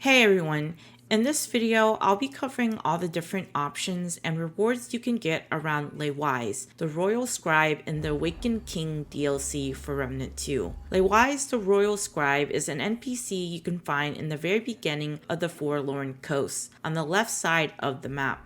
Hey everyone, in this video I'll be covering all the different options and rewards you can get around Leywise, the Royal Scribe in the Awakened King DLC for Remnant 2. Leywise, the Royal Scribe, is an NPC you can find in the very beginning of the Forlorn Coast, on the left side of the map.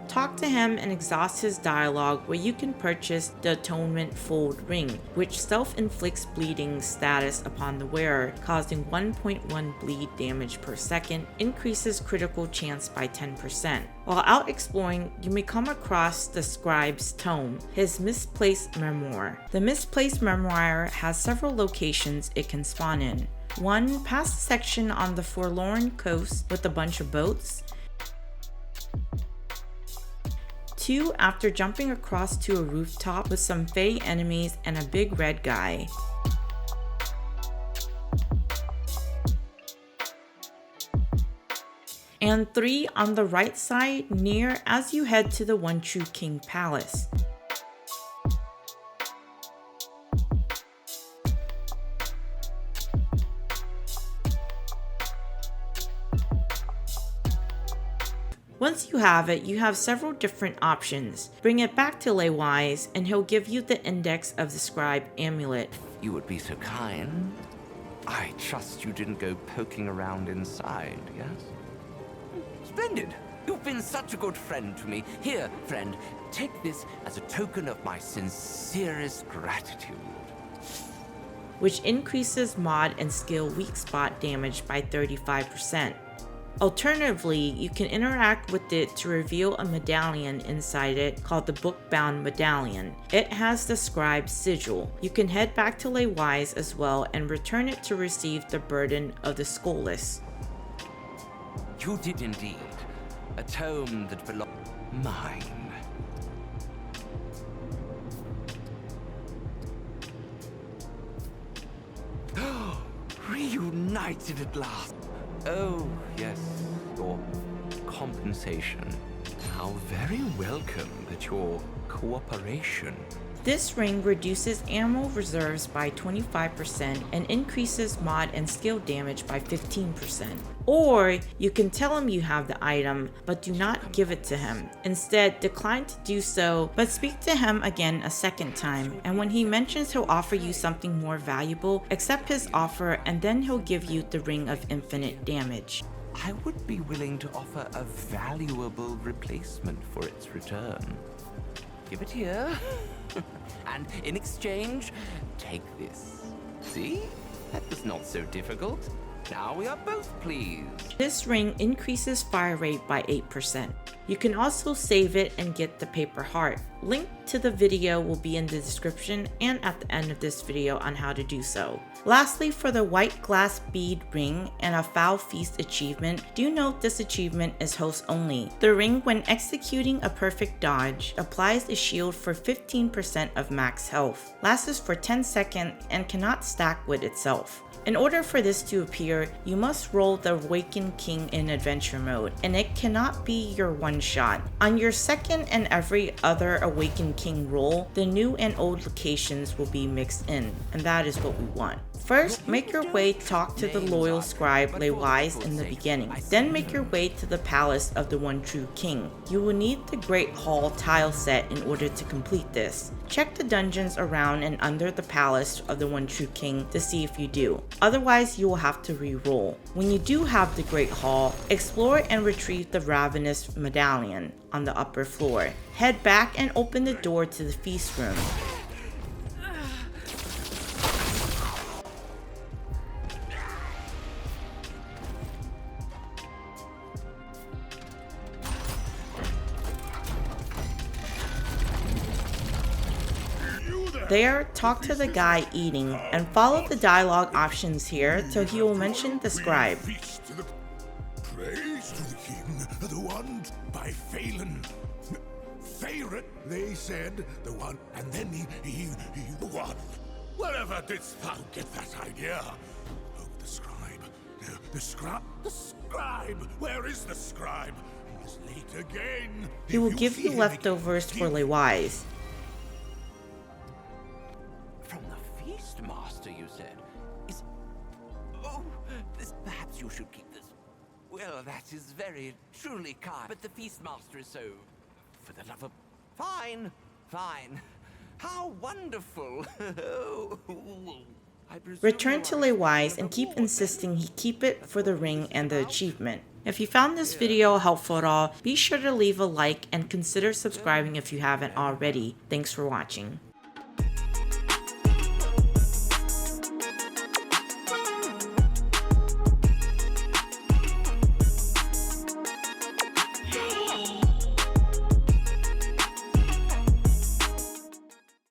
Talk to him and exhaust his dialogue, where you can purchase the Atonement Fold Ring, which self-inflicts bleeding status upon the wearer, causing 1.1 bleed damage per second, increases critical chance by 10%. While out exploring, you may come across the Scribe's Tome, his Misplaced Memoir. The Misplaced Memoir has several locations it can spawn in. 1. Past the section on the Forlorn Coast with a bunch of boats. 2. After jumping across to a rooftop with some fey enemies and a big red guy. And 3. On the right side, near as you head to the One True King Palace. Once you have it, you have several different options. Bring it back to Leywise and he'll give you the index of the Scribe Amulet. You would be so kind. I trust you didn't go poking around inside, yes? Splendid! You've been such a good friend to me. Here, friend, take this as a token of my sincerest gratitude. Which increases mod and skill weak spot damage by 35%. Alternatively, you can interact with it to reveal a medallion inside it called the bookbound medallion. It has the Scribe's sigil. You can head back to Leywise as well and return it to receive the burden of the Sciolist. You did indeed. A tome that belongs mine. Reunited at last. Oh, yes, your compensation. How very welcome at your cooperation. This ring reduces ammo reserves by 25% and increases mod and skill damage by 15%. Or you can tell him you have the item, but do not give it to him. Instead, decline to do so, but speak to him again a second time, and when he mentions he'll offer you something more valuable, accept his offer and then he'll give you the Ring of Infinite Damage. I would be willing to offer a valuable replacement for its return. Give it here. And in exchange, take this. See? That was not so difficult. Now we are both pleased. This ring increases fire rate by 8%. You can also save it and get the paper heart. Link to the video will be in the description and at the end of this video on how to do so. Lastly, for the white glass bead ring and a foul feast achievement, do note this achievement is host only. The ring, when executing a perfect dodge, applies a shield for 15% of max health, lasts for 10 seconds, and cannot stack with itself. In order for this to appear, you must roll the Awakened King in adventure mode, and it cannot be your one shot. On your second and every other Awakened King roll, the new and old locations will be mixed in, and that is what we want. First, make your way to talk to the loyal scribe Leywise in the beginning. Then make your way to the palace of the One True King. You will need the Great Hall tile set in order to complete this. Check the dungeons around and under the palace of the One True King to see if you do. Otherwise, you will have to re-roll. When you do have the Great Hall, explore and retrieve the Ravenous Medallion on the upper floor. Head back and open the door to the feast room. There, talk to the guy eating, and follow the dialogue options here till he will mention the scribe. Praise to the king, the one by Phelan. Favorite, they said, the one, and then he the one. Wherever didst thou get that idea? Oh, the scribe. The scribe? The scribe! Where is the scribe? He is late again. He will give you leftovers for Leywise. From the feast master, you said? Is... Oh, this... Perhaps you should keep this. Well, that is very truly kind. But the feast master is so... For the love of... Fine. How wonderful. Return to Leywise and keep insisting he keep it for the ring and the achievement. If you found this video helpful at all, be sure to leave a like and consider subscribing if you haven't already. Thanks for watching.